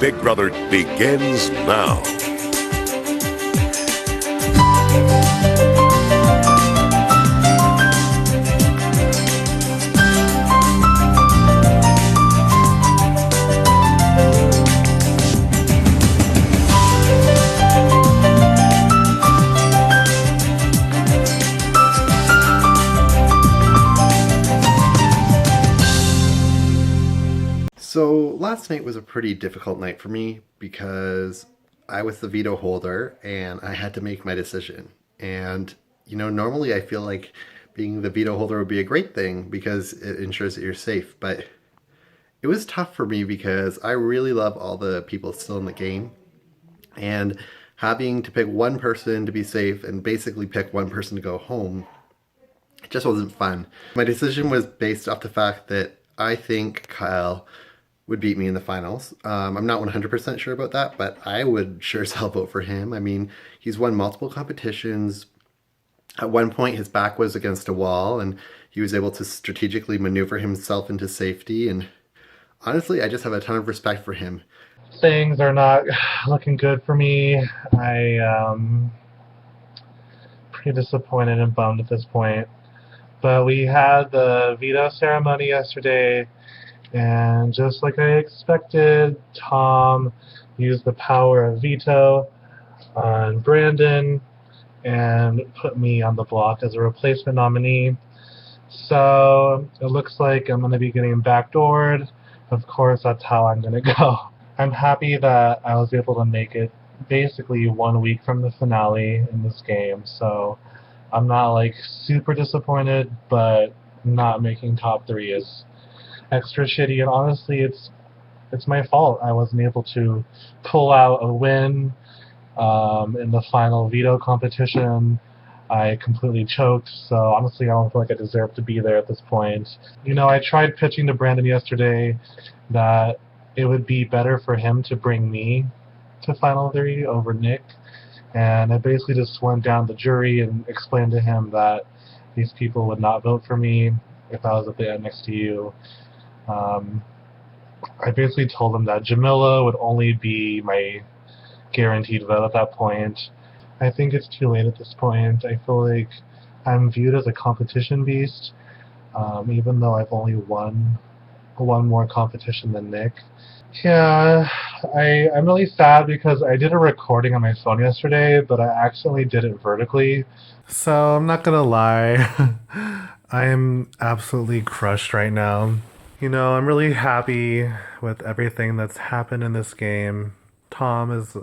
Big Brother begins now. So last night was a pretty difficult night for me because I was the veto holder and I had to make my decision. And, normally I feel like being the veto holder would be a great thing because it ensures that you're safe. But it was tough for me because I really love all the people still in the game. And having to pick one person to be safe and basically pick one person to go home, it just wasn't fun. My decision was based off the fact that I think Kyle would beat me in the finals. I'm not 100% sure about that, but I would sure as hell vote for him. I mean, he's won multiple competitions. At one point, his back was against a wall, and he was able to strategically maneuver himself into safety. And honestly, I just have a ton of respect for him. Things are not looking good for me. I pretty disappointed and bummed at this point. But we had the veto ceremony yesterday, and just like I expected, Tom used the power of veto on Brandon and put me on the block as a replacement nominee. So it looks like I'm going to be getting backdoored. Of course, that's how I'm going to go. I'm happy that I was able to make it basically 1 week from the finale in this game. So I'm not like super disappointed, but not making top 3 is extra shitty. And honestly, it's my fault. I wasn't able to pull out a win in the final veto competition. I completely choked, so honestly, I don't feel like I deserve to be there at this point. I tried pitching to Brandon yesterday that it would be better for him to bring me to Final 3 over Nick, and I basically just went down the jury and explained to him that these people would not vote for me if I was at the end next to you. I basically told him that Jamila would only be my guaranteed vote at that point. I think it's too late at this point. I feel like I'm viewed as a competition beast, even though I've only won one more competition than Nick. Yeah, I'm really sad because I did a recording on my phone yesterday, but I accidentally did it vertically. So I'm not gonna lie, I am absolutely crushed right now. I'm really happy with everything that's happened in this game. Tom is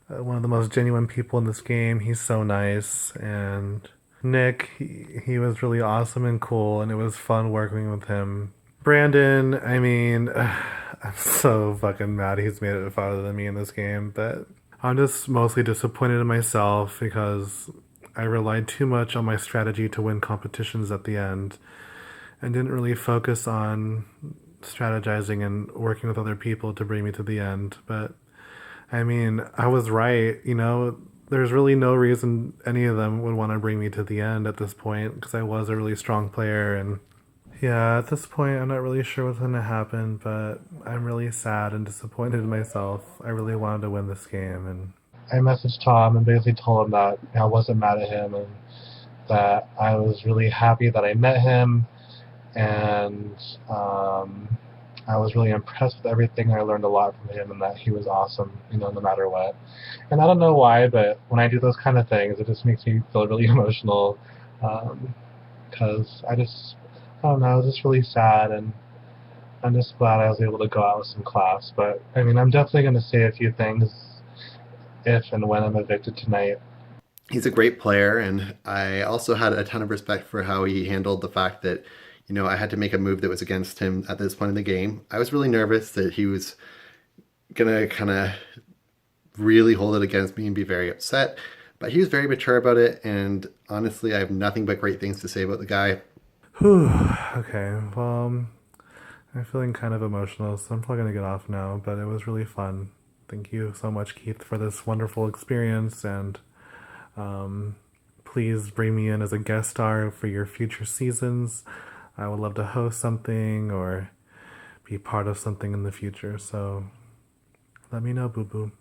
one of the most genuine people in this game. He's so nice. And Nick, he was really awesome and cool, and it was fun working with him. Brandon, I mean, I'm so fucking mad he's made it farther than me in this game, but I'm just mostly disappointed in myself because I relied too much on my strategy to win competitions at the end and didn't really focus on strategizing and working with other people to bring me to the end. But I mean, I was right, there's really no reason any of them would want to bring me to the end at this point because I was a really strong player. And yeah, at this point, I'm not really sure what's going to happen, but I'm really sad and disappointed in myself. I really wanted to win this game. And I messaged Tom and basically told him that I wasn't mad at him and that I was really happy that I met him, and I was really impressed with everything. I learned a lot from him and that he was awesome, no matter what. And I don't know why, but when I do those kind of things, it just makes me feel really emotional because I don't know, I was just really sad, and I'm just glad I was able to go out with some class. But, I mean, I'm definitely going to say a few things if and when I'm evicted tonight. He's a great player, and I also had a ton of respect for how he handled the fact that, I had to make a move that was against him at this point in the game. I was really nervous that he was going to kind of really hold it against me and be very upset, but he was very mature about it, and honestly, I have nothing but great things to say about the guy. Whew, okay, well, I'm feeling kind of emotional, so I'm probably going to get off now, but it was really fun. Thank you so much, Keith, for this wonderful experience, and please bring me in as a guest star for your future seasons. I would love to host something or be part of something in the future, so Let me know, boo boo.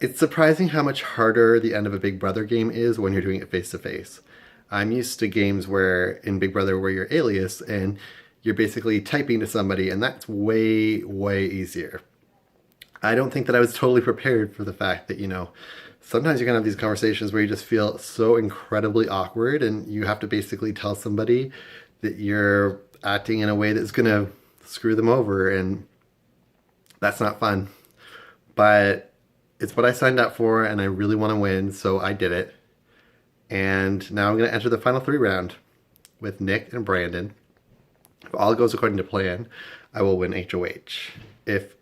It's surprising how much harder the end of a Big Brother game is when you're doing it face to face. I'm used to games where in Big Brother where you're alias and you're basically typing to somebody, and that's way, way easier. I don't think that I was totally prepared for the fact that, sometimes you're going to have these conversations where you just feel so incredibly awkward and you have to basically tell somebody that you're acting in a way that's going to screw them over, and that's not fun. But it's what I signed up for and I really want to win, so I did it. And now I'm going to enter the final 3 round with Nick and Brandon. If all goes according to plan, I will win HOH. If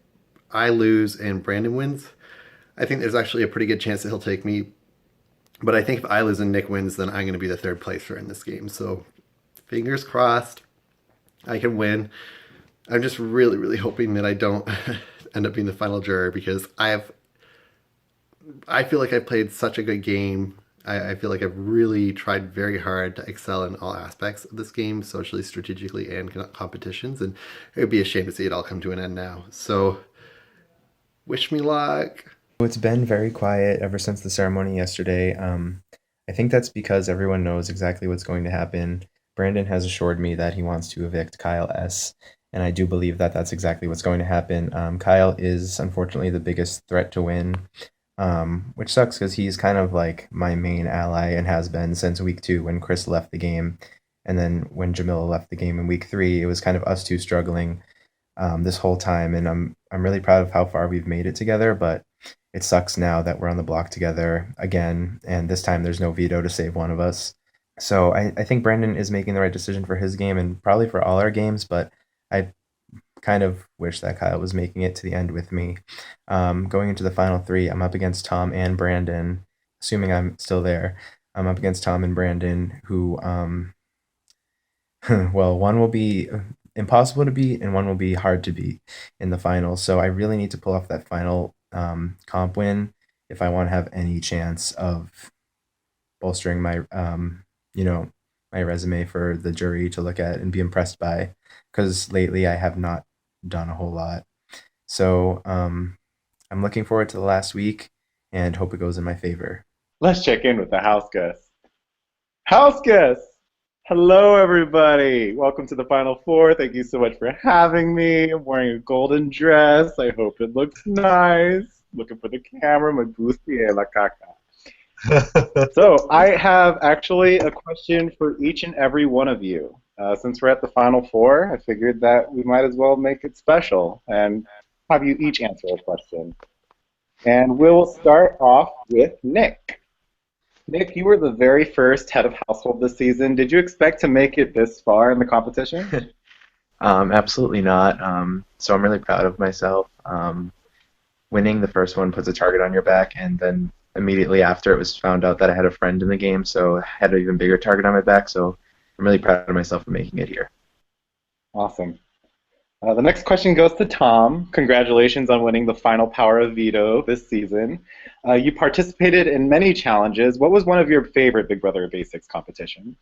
I lose and Brandon wins, I think there's actually a pretty good chance that he'll take me. But I think if I lose and Nick wins, then I'm going to be the 3rd placer in this game. So fingers crossed, I can win. I'm just really, really hoping that I don't end up being the final juror, because I feel like I played such a good game. I feel like I've really tried very hard to excel in all aspects of this game, socially, strategically, and competitions, and it would be a shame to see it all come to an end now. So, wish me luck. It's been very quiet ever since the ceremony yesterday. I think that's because everyone knows exactly what's going to happen. Brandon has assured me that he wants to evict Kyle S., and I do believe that that's exactly what's going to happen. Kyle is unfortunately the biggest threat to win. Which sucks because he's kind of like my main ally and has been since week 2 when Chris left the game. And then when Jamila left the game in week 3, it was kind of us two struggling this whole time. And I'm really proud of how far we've made it together, but it sucks now that we're on the block together again. And this time there's no veto to save one of us. So I think Brandon is making the right decision for his game and probably for all our games, but I kind of wish that Kyle was making it to the end with me. Going into the final 3, I'm up against Tom and Brandon, assuming I'm still there. I'm up against Tom and Brandon, who, well, one will be impossible to beat and one will be hard to beat in the final. So I really need to pull off that final comp win if I want to have any chance of bolstering my, my resume for the jury to look at and be impressed by, because lately I have not done a whole lot. So I'm looking forward to the last week and hope it goes in my favor. Let's check in with the house guests. House guests! Hello, everybody. Welcome to the Final Four. Thank you so much for having me. I'm wearing a golden dress. I hope it looks nice. Looking for the camera. Me gusta la caca. So I have actually a question for each and every one of you. Since we're at the Final Four, I figured that we might as well make it special and have you each answer a question. And we'll start off with Nick. Nick, you were the very first head of household this season. Did you expect to make it this far in the competition? Absolutely not. So I'm really proud of myself. Winning the first one puts a target on your back, and then immediately after it was found out that I had a friend in the game, so I had an even bigger target on my back. So I'm really proud of myself for making it here. Awesome. The next question goes to Tom. Congratulations on winning the final Power of Veto this season. You participated in many challenges. What was one of your favorite Big Brother Basics competitions?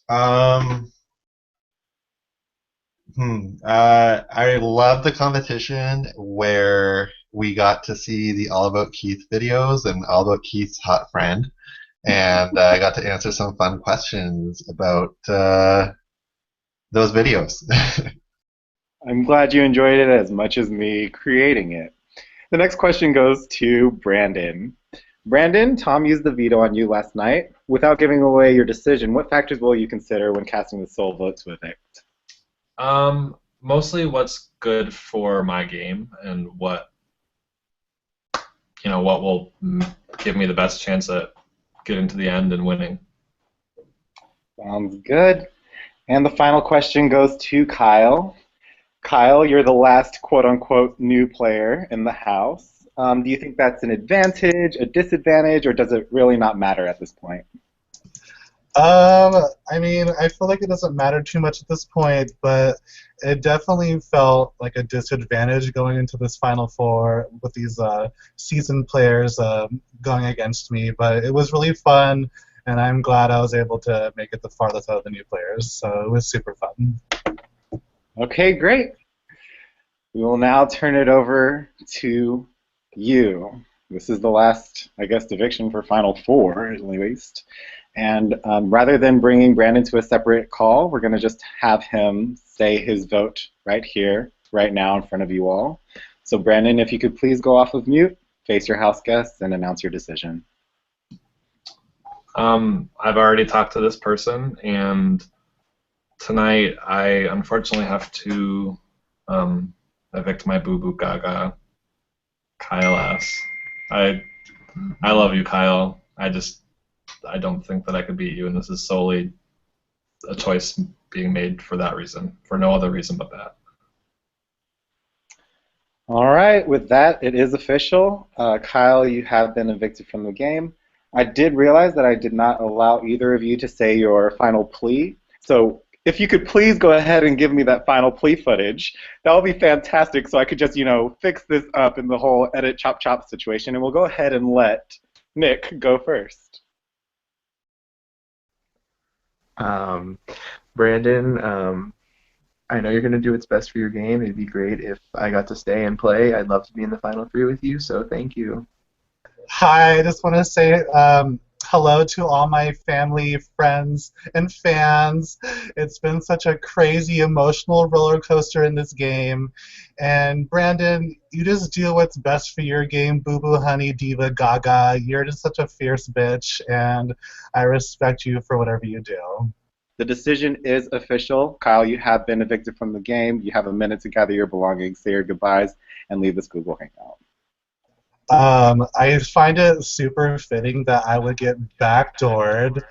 I love the competition where we got to see the All About Keith videos and All About Keith's hot friend, and I got to answer some fun questions about those videos. I'm glad you enjoyed it as much as me creating it. The next question goes to Brandon. Brandon, Tom used the veto on you last night. Without giving away your decision, what factors will you consider when casting the sole vote to evict? Mostly what's good for my game and what will give me the best chance at getting to the end and winning. Sounds good. And the final question goes to Kyle. Kyle, you're the last quote-unquote new player in the house. Do you think that's an advantage, a disadvantage, or does it really not matter at this point? I mean, I feel like it doesn't matter too much at this point, but it definitely felt like a disadvantage going into this Final Four with these seasoned players going against me. But it was really fun, and I'm glad I was able to make it the farthest out of the new players. So it was super fun. Okay, great. We will now turn it over to you. This is the last, I guess, eviction for Final Four, at least. And rather than bringing Brandon to a separate call, we're going to just have him say his vote right here, right now in front of you all. So Brandon, if you could please go off of mute, face your house guests, and announce your decision. I've already talked to this person, and tonight I unfortunately have to evict my boo boo gaga, Kyle S. I love you, Kyle. I don't think that I could beat you, and this is solely a choice being made for that reason, for no other reason but that. All right, with that, it is official. Kyle, you have been evicted from the game. I did realize that I did not allow either of you to say your final plea. So if you could please go ahead and give me that final plea footage, that would be fantastic so I could just, fix this up in the whole edit chop chop situation. And we'll go ahead and let Nick go first. Brandon, I know you're going to do what's best for your game. It'd be great if I got to stay and play. I'd love to be in the Final Three with you, so thank you. Hi, I just want to say hello to all my family, friends, and fans. It's been such a crazy, emotional roller coaster in this game. And Brandon, you just do what's best for your game, Boo Boo Honey Diva Gaga. You're just such a fierce bitch, and I respect you for whatever you do. The decision is official. Kyle, you have been evicted from the game. You have a minute to gather your belongings, say your goodbyes, and leave this Google Hangout. I find it super fitting that I would get backdoored.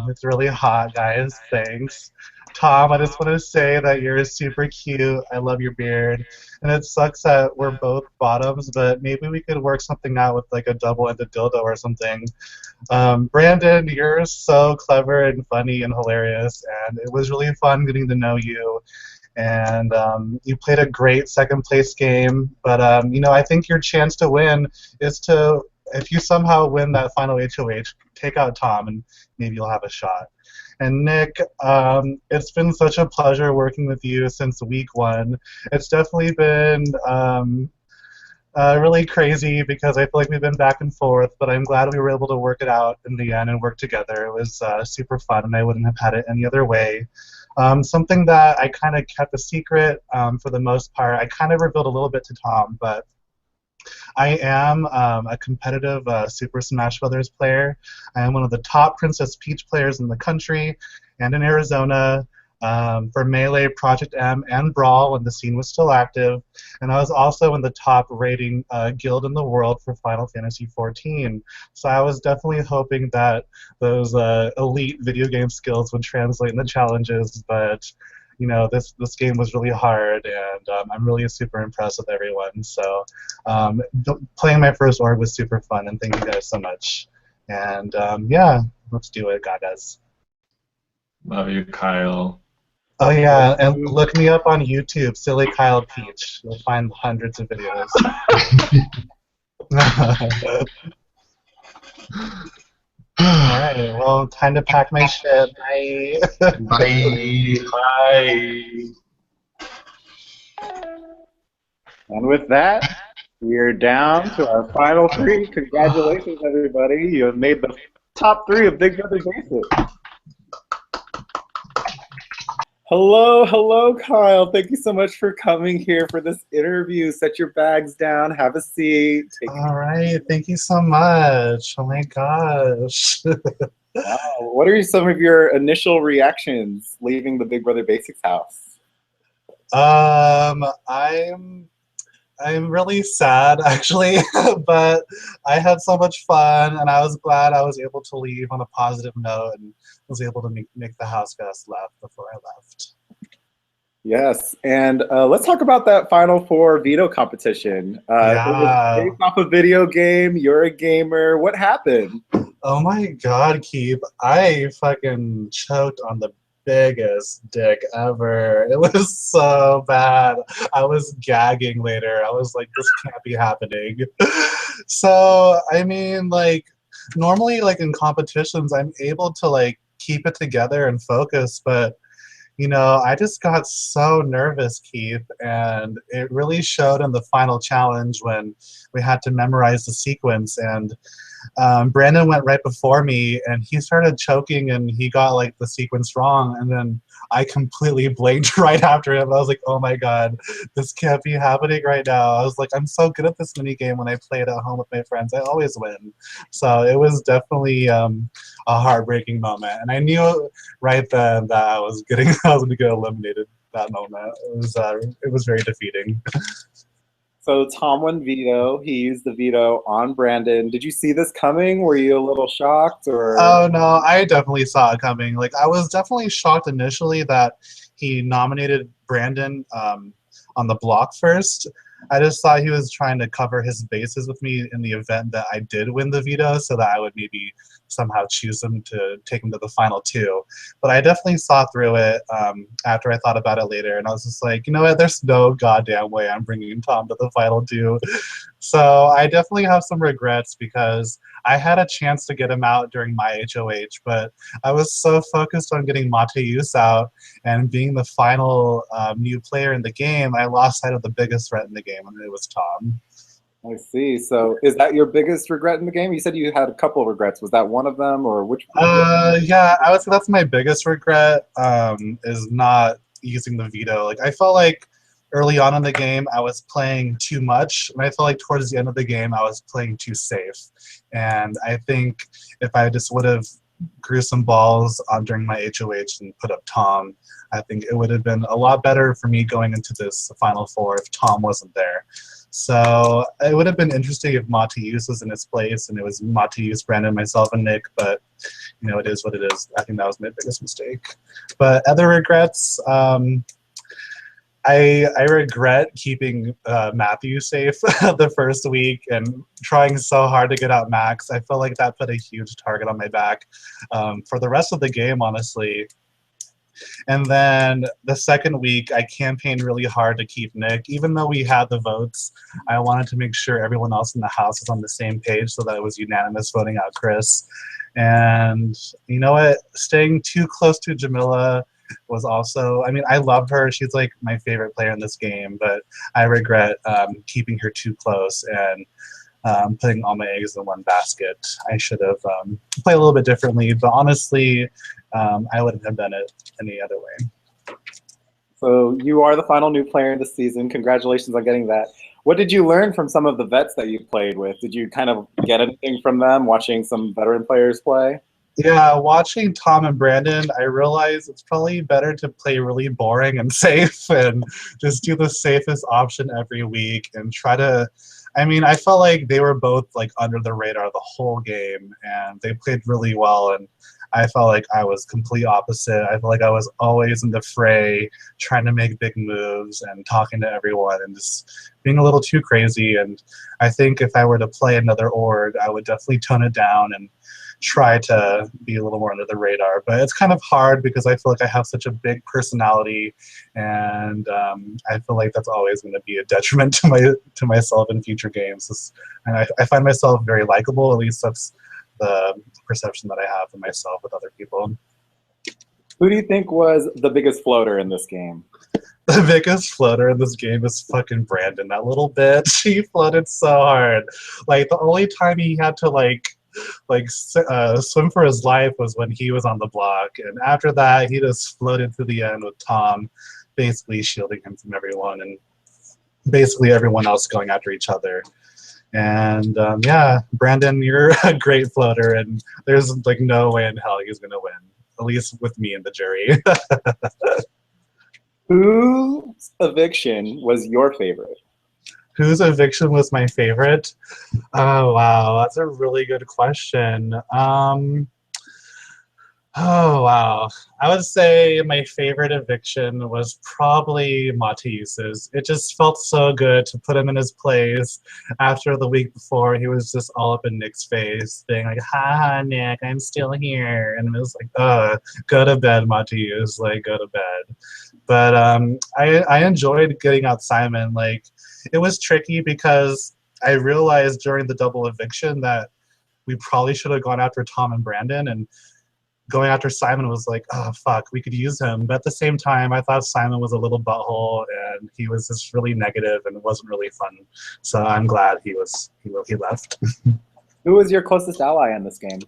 It's really hot, guys. Thanks. Tom, I just want to say that you're super cute. I love your beard. And it sucks that we're both bottoms, but maybe we could work something out with like a double-ended dildo or something. Brandon, you're so clever and funny and hilarious, and it was really fun getting to know you. And you played a great second place game, but I think your chance to win is to, if you somehow win that final HOH, take out Tom and maybe you'll have a shot. And Nick, it's been such a pleasure working with you since week one. It's definitely been really crazy because I feel like we've been back and forth, but I'm glad we were able to work it out in the end and work together. It was super fun, and I wouldn't have had it any other way. Something that I kind of kept a secret for the most part, I kind of revealed a little bit to Tom, but I am a competitive Super Smash Bros. Player. I am one of the top Princess Peach players in the country and in Arizona for Melee, Project M, and Brawl when the scene was still active. And I was also in the top rating guild in the world for Final Fantasy XIV. So I was definitely hoping that those elite video game skills would translate into challenges, but this game was really hard, and I'm really super impressed with everyone. So playing my first org was super fun, and thank you guys so much. And yeah, let's do it, gagas. Love you, Kyle. Oh yeah, and look me up on YouTube, Silly Kyle Peach. You'll find hundreds of videos. Alright, well, time to pack my shit. Bye. Bye. Bye. And with that, we are down to our final three. Congratulations, everybody. You have made the top three of Big Brother Basics. Hello, Kyle. Thank you so much for coming here for this interview. Set your bags down, have a seat. All right, thank you so much. Oh my gosh. Wow. What are some of your initial reactions leaving the Big Brother Basics house? I'm really sad actually, but I had so much fun, and I was glad I was able to leave on a positive note and was able to make the house guest laugh before I left. Yes, and let's talk about that Final Four veto competition. It was based off a video game. You're a gamer. What happened? Oh my God, Keith! I fucking choked on the biggest dick ever. It was so bad. I was gagging later. I was like, this can't be happening. So, I mean, like, normally, like, in competitions, I'm able to, like, keep it together and focus, but, I just got so nervous, Keith, and it really showed in the final challenge when we had to memorize the sequence. And Brandon went right before me, and he started choking, and he got like the sequence wrong. And then I completely blanked right after him. I was like, "Oh my god, this can't be happening right now." I was like, "I'm so good at this mini game when I play it at home with my friends. I always win." So it was definitely a heartbreaking moment, and I knew right then that I was going to get eliminated. That moment, it was very defeating. So Tom won veto. He used the veto on Brandon. Did you see this coming? Were you a little shocked, or? Oh no, I definitely saw it coming. Like I was definitely shocked initially that he nominated Brandon on the block first. I just thought he was trying to cover his bases with me in the event that I did win the veto, so that I would maybe somehow choose him to take him to the final two. But I definitely saw through it after I thought about it later, and I was just like, you know what? There's no goddamn way I'm bringing Tom to the final two. So I definitely have some regrets because I had a chance to get him out during my HOH, but I was so focused on getting Mateus out and being the final new player in the game, I lost sight of the biggest threat in the game, and it was Tom. I see. So is that your biggest regret in the game? You said you had a couple of regrets. Was that one of them, or which one? Yeah, I would say that's my biggest regret, is not using the veto. Like I felt like early on in the game I was playing too much, and I felt like towards the end of the game I was playing too safe. And I think if I just would have grew some balls during my HOH and put up Tom, I think it would have been a lot better for me going into this Final Four if Tom wasn't there. So it would have been interesting if Mateus was in his place, and it was Mateus, Brandon, myself, and Nick, but it is what it is. I think that was my biggest mistake. But other regrets, I regret keeping Matthew safe the first week and trying so hard to get out Max. I felt like that put a huge target on my back for the rest of the game, honestly. And then the second week, I campaigned really hard to keep Nick. Even though we had the votes, I wanted to make sure everyone else in the house was on the same page so that it was unanimous voting out Chris. And you know what? Staying too close to Jamila was also, I mean, I love her. She's like my favorite player in this game, but I regret keeping her too close and putting all my eggs in one basket. I should have played a little bit differently, but honestly, I wouldn't have done it any other way. So you are the final new player this season. Congratulations on getting that. What did you learn from some of the vets that you played with? Did you kind of get anything from them, watching some veteran players play? Yeah, watching Tom and Brandon, I realized it's probably better to play really boring and safe and just do the safest option every week and try to, I mean, I felt like they were both like under the radar the whole game, and they played really well, and I felt like I was complete opposite. I felt like I was always in the fray, trying to make big moves and talking to everyone and just being a little too crazy. And I think if I were to play another org, I would definitely tone it down and try to be a little more under the radar. But it's kind of hard because I feel like I have such a big personality, and I feel like that's always going to be a detriment to myself in future games. And I find myself very likable, at least that's the perception that I have of myself with other people. Who do you think was the biggest floater in this game? The biggest floater in this game is fucking Brandon. That little bitch, he floated so hard. Like the only time he had to swim for his life was when he was on the block, and after that he just floated to the end with Tom basically shielding him from everyone and basically everyone else going after each other. And yeah, Brandon, you're a great floater, and there's like no way in hell he's gonna win, at least with me in the jury. Whose eviction was your favorite? Whose eviction was my favorite? Oh wow, that's a really good question. Oh wow, I would say my favorite eviction was probably Mateus's. It just felt so good to put him in his place after the week before he was just all up in Nick's face, being like, "Ha, Nick, I'm still here," and it was like, go to bed, Mateus, like go to bed. But I enjoyed getting out Simon. Like it was tricky because I realized during the double eviction that we probably should have gone after Tom and Brandon, and going after Simon was like, oh fuck, we could use him. But at the same time, I thought Simon was a little butthole, and he was just really negative and it wasn't really fun. So I'm glad he left. Who was your closest ally in this game?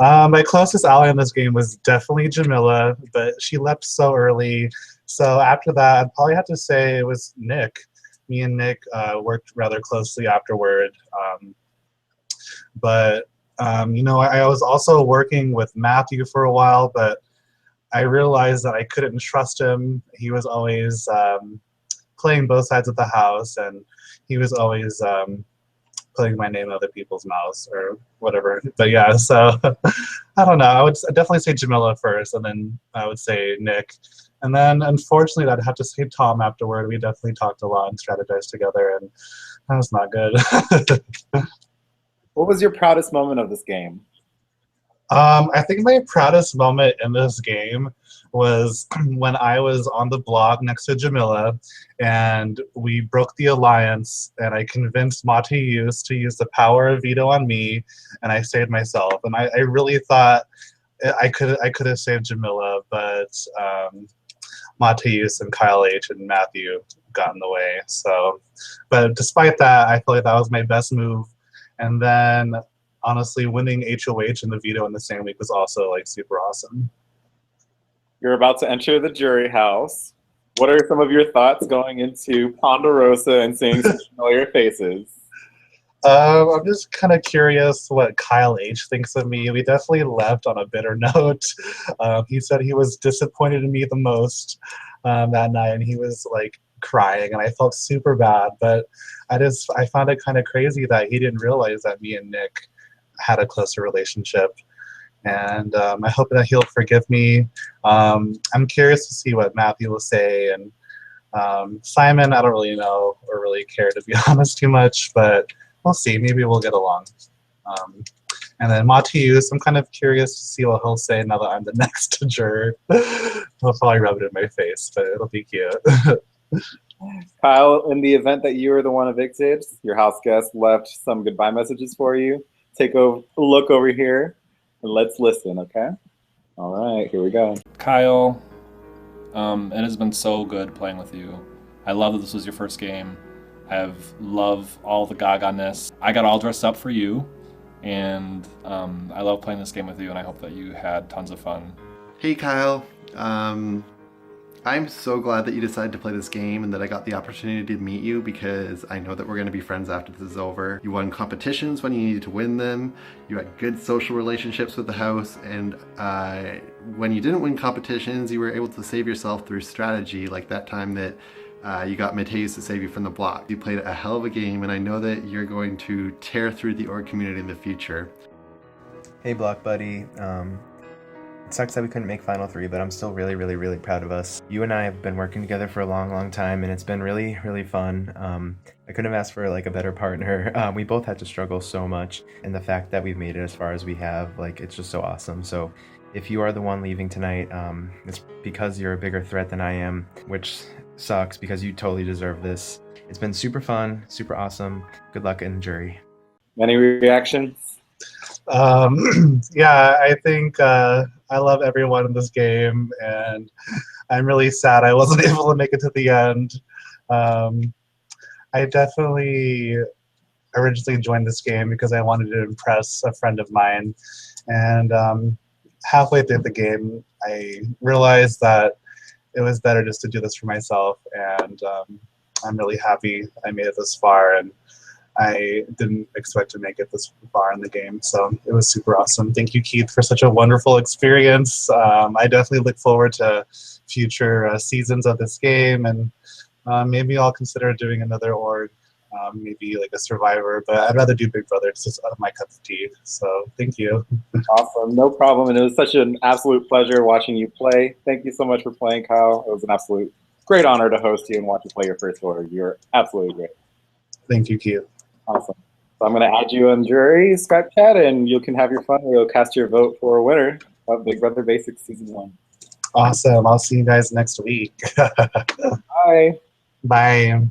My closest ally in this game was definitely Jamila, but she left so early. So after that, I'd probably have to say it was Nick. Me and Nick worked rather closely afterward. You know, I was also working with Matthew for a while, but I realized that I couldn't trust him. He was always playing both sides of the house, and he was always putting my name in other people's mouths or whatever. But yeah, so I don't know. I would definitely say Jamila first, and then I would say Nick. And then, unfortunately, I'd have to say Tom afterward. We definitely talked a lot and strategized together, and that was not good. What was your proudest moment of this game? I think my proudest moment in this game was when I was on the block next to Jamila, and we broke the alliance, and I convinced Mateus to use the power of veto on me, and I saved myself. And I really thought I could have saved Jamila, but Mateus and Kyle H and Matthew got in the way. So, but despite that, I feel like that was my best move. And then, honestly, winning HOH and the veto in the same week was also like super awesome. You're about to enter the jury house. What are some of your thoughts going into Ponderosa and seeing some familiar faces? I'm just kind of curious what Kyle H thinks of me. We definitely left on a bitter note. He said he was disappointed in me the most that night, and he was like crying, and I felt super bad. But I found it kind of crazy that he didn't realize that me and Nick had a closer relationship. And I hope that he'll forgive me. I'm curious to see what Matthew will say, and Simon, I don't really know or really care, to be honest, too much, but we'll see. Maybe we'll get along. And then Mateus, I'm kind of curious to see what he'll say now that I'm the next juror. He'll probably rub it in my face, but it'll be cute. Kyle, in the event that you were the one evicted, your house guest left some goodbye messages for you. Take a look over here and let's listen, okay? All right, here we go. Kyle, it has been so good playing with you. I love that this was your first game. I love all the gaga-ness. I got all dressed up for you, and I love playing this game with you, and I hope that you had tons of fun. Hey Kyle, I'm so glad that you decided to play this game and that I got the opportunity to meet you, because I know that we're going to be friends after this is over. You won competitions when you needed to win them, you had good social relationships with the house, and when you didn't win competitions, you were able to save yourself through strategy, like that time that you got Mateus to save you from the block. You played a hell of a game, and I know that you're going to tear through the org community in the future. Hey Block Buddy, it sucks that we couldn't make Final 3, but I'm still really, really, really proud of us. You and I have been working together for a long, long time, and it's been really, really fun. I couldn't have asked for like a better partner. We both had to struggle so much, and the fact that we've made it as far as we have, like, it's just so awesome. So if you are the one leaving tonight, it's because you're a bigger threat than I am, which sucks because you totally deserve this. It's been super fun, super awesome. Good luck in the jury. Any reactions? Yeah, I think I love everyone in this game, and I'm really sad I wasn't able to make it to the end. I definitely originally joined this game because I wanted to impress a friend of mine, and halfway through the game, I realized that it was better just to do this for myself, and I'm really happy I made it this far, and I didn't expect to make it this far in the game, so it was super awesome. Thank you, Keith, for such a wonderful experience. I definitely look forward to future seasons of this game, and maybe I'll consider doing another org, maybe like a Survivor, but I'd rather do Big Brother. It's just my cup of tea, so thank you. Awesome, no problem, and it was such an absolute pleasure watching you play. Thank you so much for playing, Kyle. It was an absolute great honor to host you and watch you play your first org. You're absolutely great. Thank you, Keith. Awesome. So I'm going to add you on jury Skype chat, and you can have your fun. You'll cast your vote for a winner of Big Brother Basics Season 1. Awesome. I'll see you guys next week. Bye. Bye.